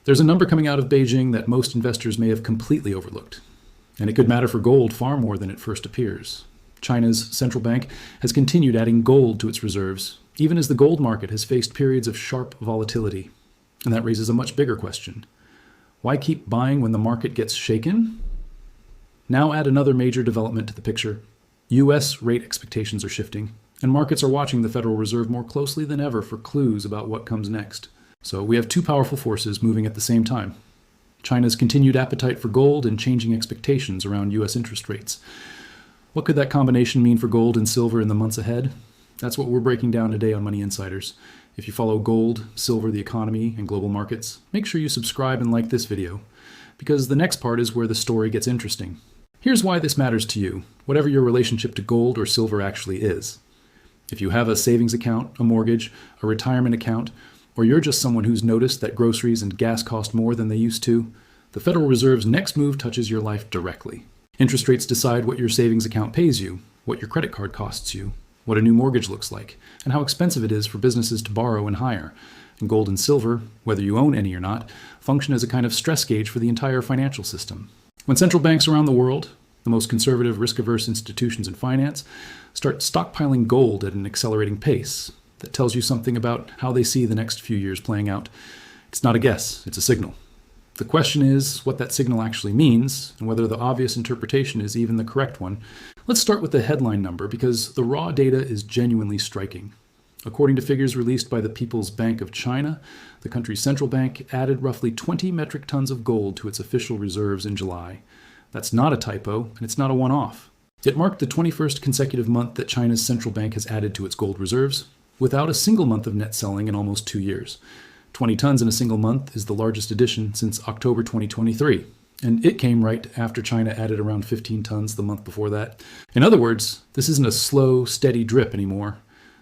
There's a number coming out of Beijing that most investors may have completely overlooked, and it could matter for gold far more than it first appears. China's central bank has continued adding gold to its reserves, even as the gold market has faced periods of sharp volatility. And that raises a much bigger question. Why keep buying when the market gets shaken? Now add another major development to the picture. U.S. rate expectations are shifting, and markets are watching the Federal Reserve more closely than ever for clues about what comes next. So we have two powerful forces moving at the same time. China's continued appetite for gold and changing expectations around U.S. interest rates. What could that combination mean for gold and silver in the months ahead? That's what we're breaking down today on Money Insiders. If you follow gold, silver, the economy, and global markets, make sure you subscribe and like this video, because the next part is where the story gets interesting. Here's why this matters to you, whatever your relationship to gold or silver actually is. If you have a savings account, a mortgage, a retirement account, or you're just someone who's noticed that groceries and gas cost more than they used to, the Federal Reserve's next move touches your life directly. Interest rates decide what your savings account pays you, what your credit card costs you, what a new mortgage looks like, and how expensive it is for businesses to borrow and hire. And gold and silver, whether you own any or not, function as a kind of stress gauge for the entire financial system. When central banks around the world, the most conservative, risk-averse institutions in finance, start stockpiling gold at an accelerating pace, that tells you something about how they see the next few years playing out. It's not a guess, it's a signal. The question is what that signal actually means, and whether the obvious interpretation is even the correct one. Let's start with the headline number, because the raw data is genuinely striking. According to figures released by the People's Bank of China, the country's central bank added roughly 20 metric tons of gold to its official reserves in July. That's not a typo, and it's not a one-off. It marked the 21st consecutive month that China's central bank has added to its gold reserves, without a single month of net selling in almost 2 years. 20 tons in a single month is the largest addition since October 2023, and it came right after China added around 15 tons the month before that. In other words, this isn't a slow, steady drip anymore.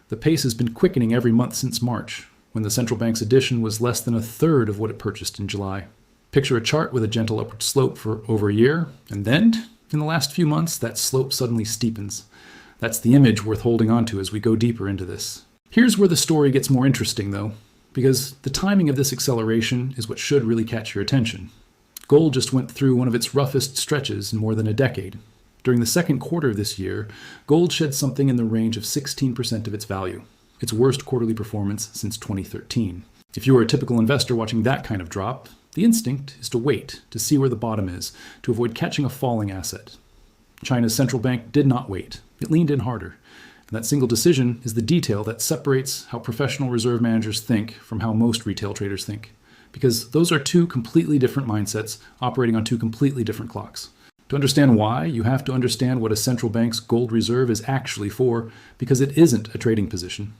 The pace has been quickening every month since March, when the central bank's addition was less than a third of what it purchased in July. Picture a chart with a gentle upward slope for over a year, and then, in the last few months, that slope suddenly steepens. That's the image worth holding on to as we go deeper into this. Here's where the story gets more interesting, though, because the timing of this acceleration is what should really catch your attention. Gold just went through one of its roughest stretches in more than a decade. During the second quarter of this year, gold shed something in the range of 16% of its value, its worst quarterly performance since 2013. If you are a typical investor watching that kind of drop, the instinct is to wait, to see where the bottom is, to avoid catching a falling asset. China's central bank did not wait. It leaned in harder. And that single decision is the detail that separates how professional reserve managers think from how most retail traders think. Because those are two completely different mindsets operating on two completely different clocks. To understand why, you have to understand what a central bank's gold reserve is actually for, because it isn't a trading position.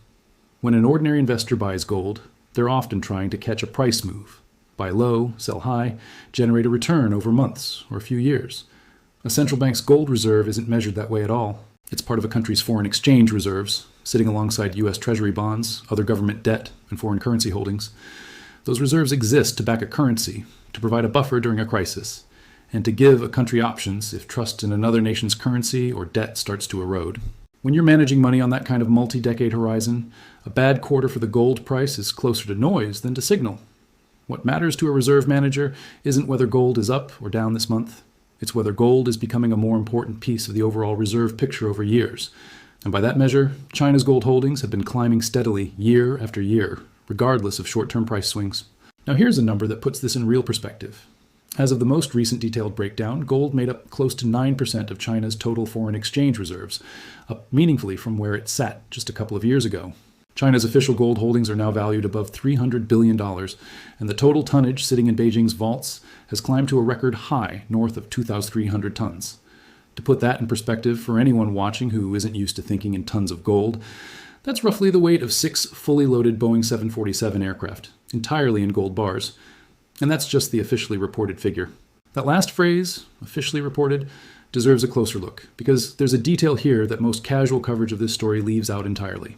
When an ordinary investor buys gold, they're often trying to catch a price move. Buy low, sell high, generate a return over months or a few years. A central bank's gold reserve isn't measured that way at all. It's part of a country's foreign exchange reserves, sitting alongside U.S. Treasury bonds, other government debt, and foreign currency holdings. Those reserves exist to back a currency, to provide a buffer during a crisis, and to give a country options if trust in another nation's currency or debt starts to erode. When you're managing money on that kind of multi-decade horizon, a bad quarter for the gold price is closer to noise than to signal. What matters to a reserve manager isn't whether gold is up or down this month. It's whether gold is becoming a more important piece of the overall reserve picture over years. And by that measure, China's gold holdings have been climbing steadily year after year, regardless of short-term price swings. Now here's a number that puts this in real perspective. As of the most recent detailed breakdown, gold made up close to 9% of China's total foreign exchange reserves, up meaningfully from where it sat just a couple of years ago. China's official gold holdings are now valued above $300 billion, and the total tonnage sitting in Beijing's vaults has climbed to a record high north of 2,300 tons. To put that in perspective for anyone watching who isn't used to thinking in tons of gold, that's roughly the weight of 6 fully loaded Boeing 747 aircraft, entirely in gold bars. And that's just the officially reported figure. That last phrase, officially reported, deserves a closer look, because there's a detail here that most casual coverage of this story leaves out entirely.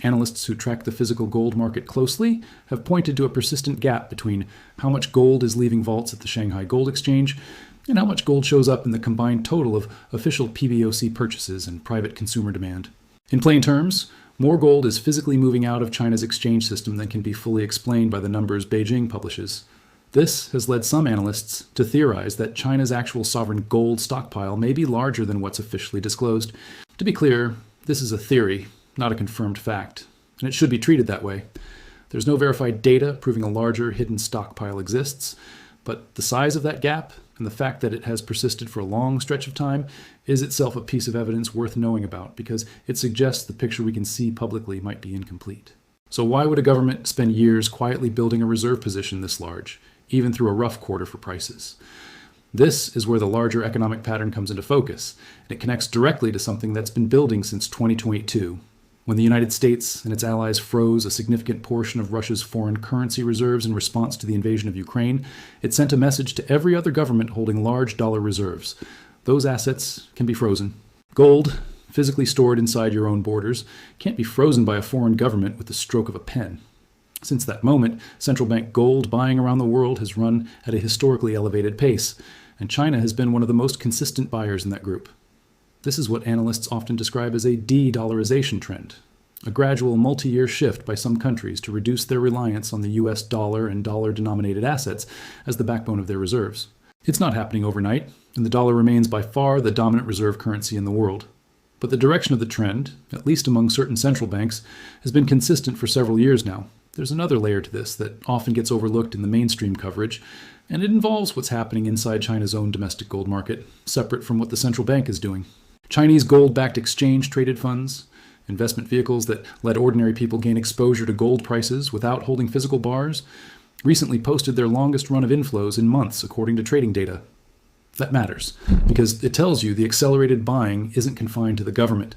Analysts who track the physical gold market closely have pointed to a persistent gap between how much gold is leaving vaults at the Shanghai Gold Exchange and how much gold shows up in the combined total of official PBOC purchases and private consumer demand. In plain terms, more gold is physically moving out of China's exchange system than can be fully explained by the numbers Beijing publishes. This has led some analysts to theorize that China's actual sovereign gold stockpile may be larger than what's officially disclosed. To be clear, this is a theory, not a confirmed fact, and it should be treated that way. There's no verified data proving a larger hidden stockpile exists, but the size of that gap and the fact that it has persisted for a long stretch of time is itself a piece of evidence worth knowing about, because it suggests the picture we can see publicly might be incomplete. So why would a government spend years quietly building a reserve position this large, even through a rough quarter for prices? This is where the larger economic pattern comes into focus, and it connects directly to something that's been building since 2022, when the United States and its allies froze a significant portion of Russia's foreign currency reserves in response to the invasion of Ukraine. It sent a message to every other government holding large dollar reserves. Those assets can be frozen. Gold, physically stored inside your own borders, can't be frozen by a foreign government with the stroke of a pen. Since that moment, central bank gold buying around the world has run at a historically elevated pace, and China has been one of the most consistent buyers in that group. This is what analysts often describe as a de-dollarization trend, a gradual multi-year shift by some countries to reduce their reliance on the US dollar and dollar-denominated assets as the backbone of their reserves. It's not happening overnight, and the dollar remains by far the dominant reserve currency in the world. But the direction of the trend, at least among certain central banks, has been consistent for several years now. There's another layer to this that often gets overlooked in the mainstream coverage, and it involves what's happening inside China's own domestic gold market, separate from what the central bank is doing. Chinese gold-backed exchange-traded funds, investment vehicles that let ordinary people gain exposure to gold prices without holding physical bars, recently posted their longest run of inflows in months, according to trading data. That matters, because it tells you the accelerated buying isn't confined to the government.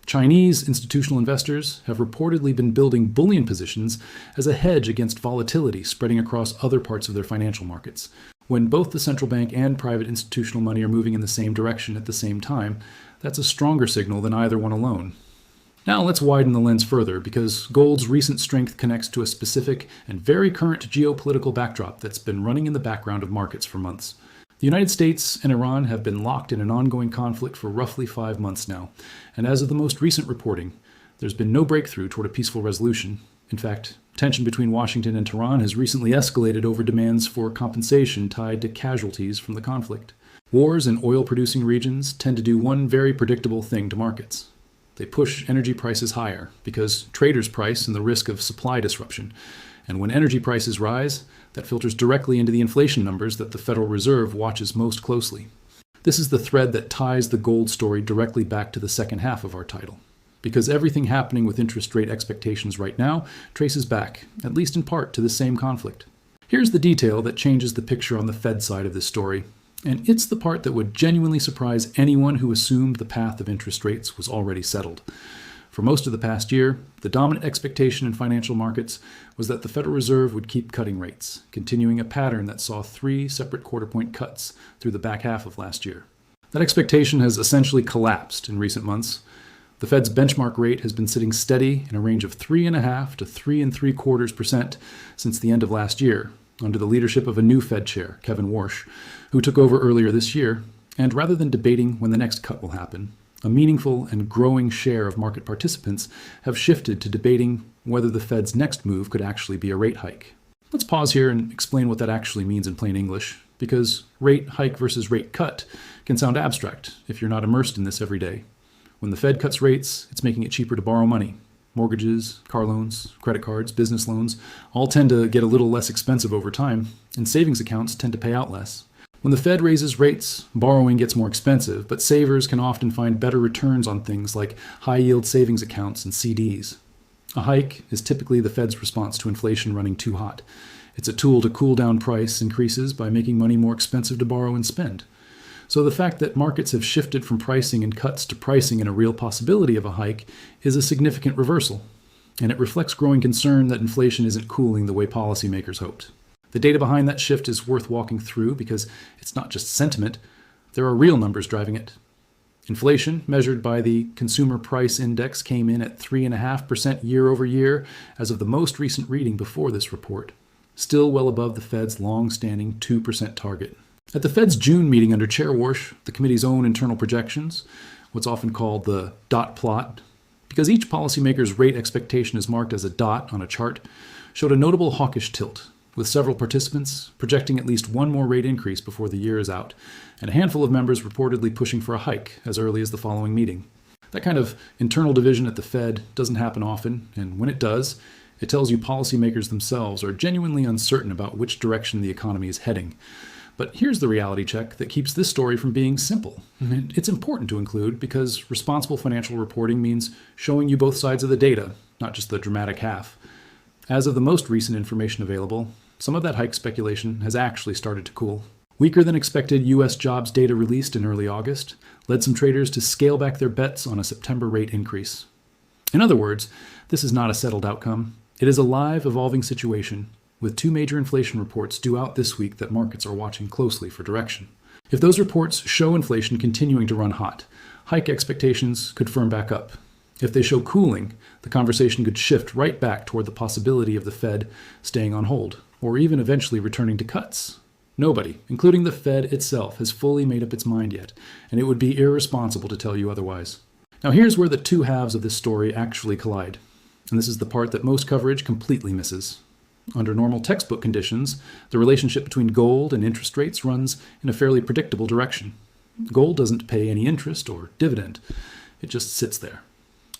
Chinese institutional investors have reportedly been building bullion positions as a hedge against volatility spreading across other parts of their financial markets. When both the central bank and private institutional money are moving in the same direction at the same time, that's a stronger signal than either one alone. Now let's widen the lens further, because gold's recent strength connects to a specific and very current geopolitical backdrop that's been running in the background of markets for months. The United States and Iran have been locked in an ongoing conflict for roughly 5 months now, and as of the most recent reporting, there's been no breakthrough toward a peaceful resolution. In fact, tension between Washington and Tehran has recently escalated over demands for compensation tied to casualties from the conflict. Wars in oil-producing regions tend to do one very predictable thing to markets. They push energy prices higher, because traders price in the risk of supply disruption. And when energy prices rise, that filters directly into the inflation numbers that the Federal Reserve watches most closely. This is the thread that ties the gold story directly back to the second half of our title, because everything happening with interest rate expectations right now traces back, at least in part, to the same conflict. Here's the detail that changes the picture on the Fed side of this story, and it's the part that would genuinely surprise anyone who assumed the path of interest rates was already settled. For most of the past year, the dominant expectation in financial markets was that the Federal Reserve would keep cutting rates, continuing a pattern that saw 3 separate quarter-point cuts through the back half of last year. That expectation has essentially collapsed in recent months. The Fed's benchmark rate has been sitting steady in a range of 3.5% to 3.75% since the end of last year, under the leadership of a new Fed chair, Kevin Warsh, who took over earlier this year. And rather than debating when the next cut will happen, a meaningful and growing share of market participants have shifted to debating whether the Fed's next move could actually be a rate hike. Let's pause here and explain what that actually means in plain English, because rate hike versus rate cut can sound abstract if you're not immersed in this every day. When the Fed cuts rates, it's making it cheaper to borrow money. Mortgages, car loans, credit cards, business loans all tend to get a little less expensive over time, and savings accounts tend to pay out less. When the Fed raises rates, borrowing gets more expensive, but savers can often find better returns on things like high-yield savings accounts and CDs. A hike is typically the Fed's response to inflation running too hot. It's a tool to cool down price increases by making money more expensive to borrow and spend. So the fact that markets have shifted from pricing and cuts to pricing and a real possibility of a hike is a significant reversal, and it reflects growing concern that inflation isn't cooling the way policymakers hoped. The data behind that shift is worth walking through because it's not just sentiment, there are real numbers driving it. Inflation, measured by the Consumer Price Index, came in at 3.5% year over year as of the most recent reading before this report, still well above the Fed's long-standing 2% target. At the Fed's June meeting under Chair Warsh, the committee's own internal projections, what's often called the dot plot, because each policymaker's rate expectation is marked as a dot on a chart, showed a notable hawkish tilt, with several participants projecting at least one more rate increase before the year is out, and a handful of members reportedly pushing for a hike as early as the following meeting. That kind of internal division at the Fed doesn't happen often, and when it does, it tells you policymakers themselves are genuinely uncertain about which direction the economy is heading. But here's the reality check that keeps this story from being simple. And it's important to include because responsible financial reporting means showing you both sides of the data, not just the dramatic half. As of the most recent information available, some of that hike speculation has actually started to cool. Weaker than expected U.S. jobs data released in early August led some traders to scale back their bets on a September rate increase. In other words, this is not a settled outcome. It is a live, evolving situation, with two major inflation reports due out this week that markets are watching closely for direction. If those reports show inflation continuing to run hot, hike expectations could firm back up. If they show cooling, the conversation could shift right back toward the possibility of the Fed staying on hold, or even eventually returning to cuts. Nobody, including the Fed itself, has fully made up its mind yet, and it would be irresponsible to tell you otherwise. Now here's where the two halves of this story actually collide, and this is the part that most coverage completely misses. Under normal textbook conditions, the relationship between gold and interest rates runs in a fairly predictable direction. Gold doesn't pay any interest or dividend. It just sits there.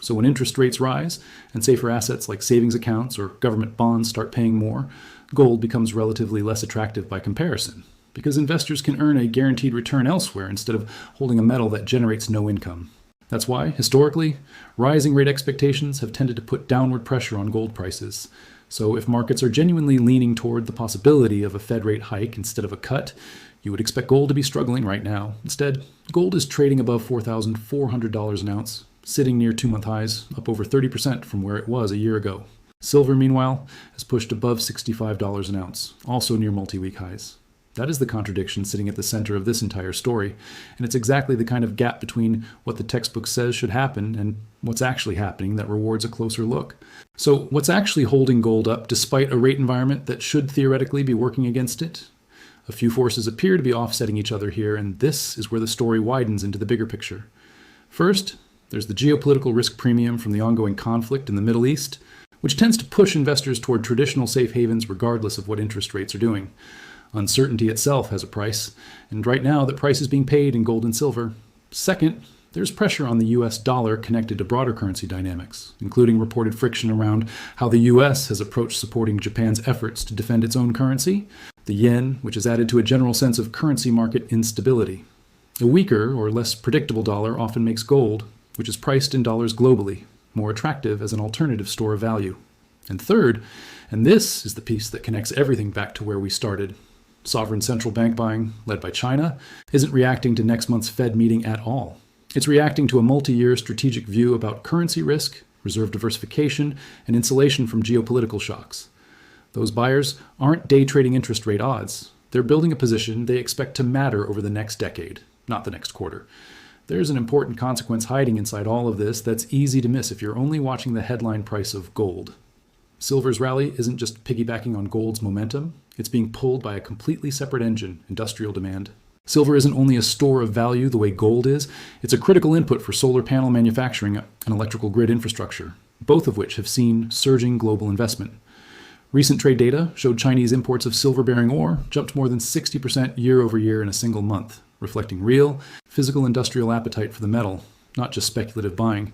So when interest rates rise and safer assets like savings accounts or government bonds start paying more, gold becomes relatively less attractive by comparison because investors can earn a guaranteed return elsewhere instead of holding a metal that generates no income. That's why, historically, rising rate expectations have tended to put downward pressure on gold prices. So if markets are genuinely leaning toward the possibility of a Fed rate hike instead of a cut, you would expect gold to be struggling right now. Instead, gold is trading above $4,400 an ounce, sitting near 2-month highs, up over 30% from where it was a year ago. Silver, meanwhile, has pushed above $65 an ounce, also near multi-week highs. That is the contradiction sitting at the center of this entire story, and it's exactly the kind of gap between what the textbook says should happen and what's actually happening that rewards a closer look. So what's actually holding gold up despite a rate environment that should theoretically be working against it? A few forces appear to be offsetting each other here, and this is where the story widens into the bigger picture. First, there's the geopolitical risk premium from the ongoing conflict in the Middle East, which tends to push investors toward traditional safe havens regardless of what interest rates are doing. Uncertainty itself has a price, and right now that price is being paid in gold and silver. Second, there's pressure on the US dollar connected to broader currency dynamics, including reported friction around how the US has approached supporting Japan's efforts to defend its own currency, the yen, which has added to a general sense of currency market instability. A weaker or less predictable dollar often makes gold, which is priced in dollars globally, more attractive as an alternative store of value. And third, and this is the piece that connects everything back to where we started, sovereign central bank buying, led by China, isn't reacting to next month's Fed meeting at all. It's reacting to a multi-year strategic view about currency risk, reserve diversification, and insulation from geopolitical shocks. Those buyers aren't day trading interest rate odds. They're building a position they expect to matter over the next decade, not the next quarter. There's an important consequence hiding inside all of this that's easy to miss if you're only watching the headline price of gold. Silver's rally isn't just piggybacking on gold's momentum, it's being pulled by a completely separate engine, industrial demand. Silver isn't only a store of value the way gold is, it's a critical input for solar panel manufacturing and electrical grid infrastructure, both of which have seen surging global investment. Recent trade data showed Chinese imports of silver-bearing ore jumped more than 60% year over year in a single month, reflecting real, physical industrial appetite for the metal, not just speculative buying.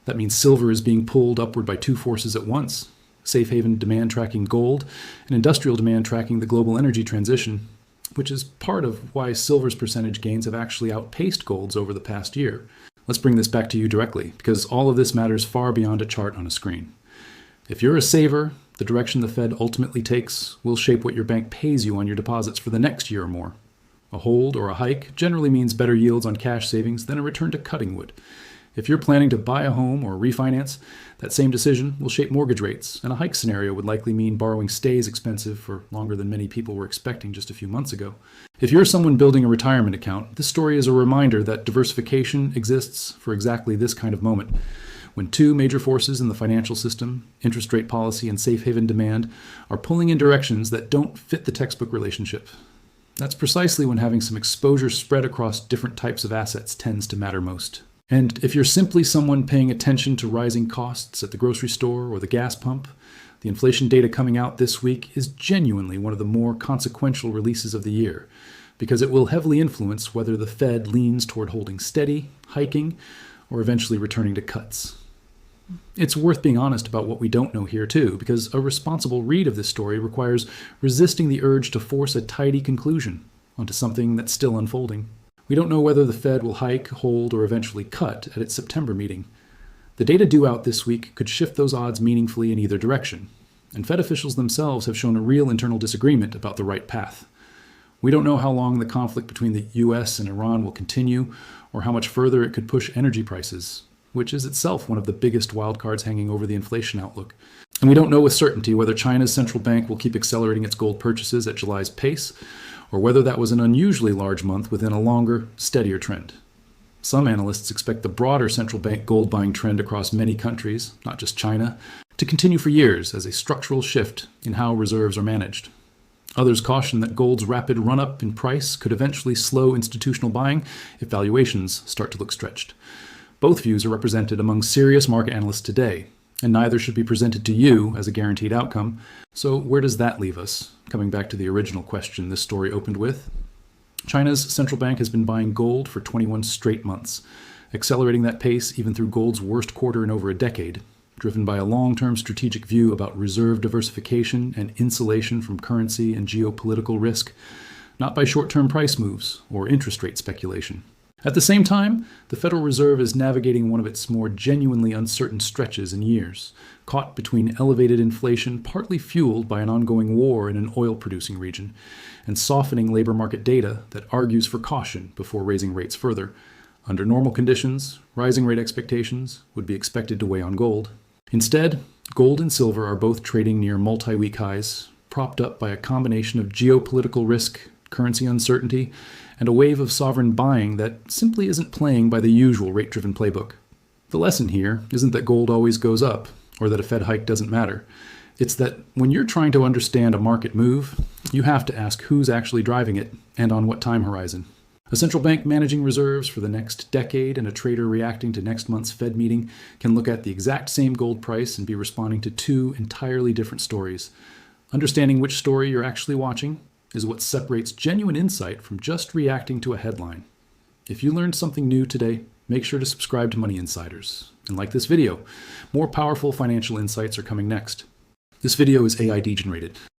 That means silver is being pulled upward by two forces at once: safe haven demand tracking gold and industrial demand tracking the global energy transition, which is part of why silver's percentage gains have actually outpaced gold's over the past year. Let's bring this back to you directly, because all of this matters far beyond a chart on a screen. If you're a saver, the direction the Fed ultimately takes will shape what your bank pays you on your deposits for the next year or more. A hold or a hike generally means better yields on cash savings than a return to cutting would. If you're planning to buy a home or refinance, that same decision will shape mortgage rates, and a hike scenario would likely mean borrowing stays expensive for longer than many people were expecting just a few months ago. If you're someone building a retirement account, this story is a reminder that diversification exists for exactly this kind of moment. When two major forces in the financial system, interest rate policy and safe haven demand, are pulling in directions that don't fit the textbook relationship. That's precisely when having some exposure spread across different types of assets tends to matter most. And if you're simply someone paying attention to rising costs at the grocery store or the gas pump, The inflation data coming out this week is genuinely one of the more consequential releases of the year, because it will heavily influence whether the Fed leans toward holding steady, hiking, or eventually returning to cuts. It's worth being honest about what we don't know here, too, because a responsible read of this story requires resisting the urge to force a tidy conclusion onto something that's still unfolding. We don't know whether the Fed will hike, hold, or eventually cut at its September meeting. The data due out this week could shift those odds meaningfully in either direction, and Fed officials themselves have shown a real internal disagreement about the right path. We don't know how long the conflict between the US and Iran will continue, or how much further it could push energy prices, which is itself one of the biggest wildcards hanging over the inflation outlook. And we don't know with certainty whether China's central bank will keep accelerating its gold purchases at July's pace, or whether that was an unusually large month within a longer, steadier trend. Some analysts expect the broader central bank gold buying trend across many countries, not just China, to continue for years as a structural shift in how reserves are managed. Others caution that gold's rapid run-up in price could eventually slow institutional buying if valuations start to look stretched. Both views are represented among serious market analysts today, and neither should be presented to you as a guaranteed outcome. So where does that leave us? Coming back to the original question this story opened with. China's central bank has been buying gold for 21 straight months, accelerating that pace even through gold's worst quarter in over a decade, driven by a long-term strategic view about reserve diversification and insulation from currency and geopolitical risk, not by short-term price moves or interest rate speculation. At the same time, the Federal Reserve is navigating one of its more genuinely uncertain stretches in years, caught between elevated inflation partly fueled by an ongoing war in an oil-producing region, and softening labor market data that argues for caution before raising rates further. Under normal conditions, rising rate expectations would be expected to weigh on gold. Instead, gold and silver are both trading near multi-week highs, propped up by a combination of geopolitical risk, currency uncertainty, and a wave of sovereign buying that simply isn't playing by the usual rate-driven playbook. The lesson here isn't that gold always goes up, or that a Fed hike doesn't matter. It's that when you're trying to understand a market move, you have to ask who's actually driving it, and on what time horizon. A central bank managing reserves for the next decade and a trader reacting to next month's Fed meeting can look at the exact same gold price and be responding to two entirely different stories. Understanding which story you're actually watching is what separates genuine insight from just reacting to a headline. If you learned something new today, make sure to subscribe to Money Insiders. And like this video, more powerful financial insights are coming next. This video is AI generated.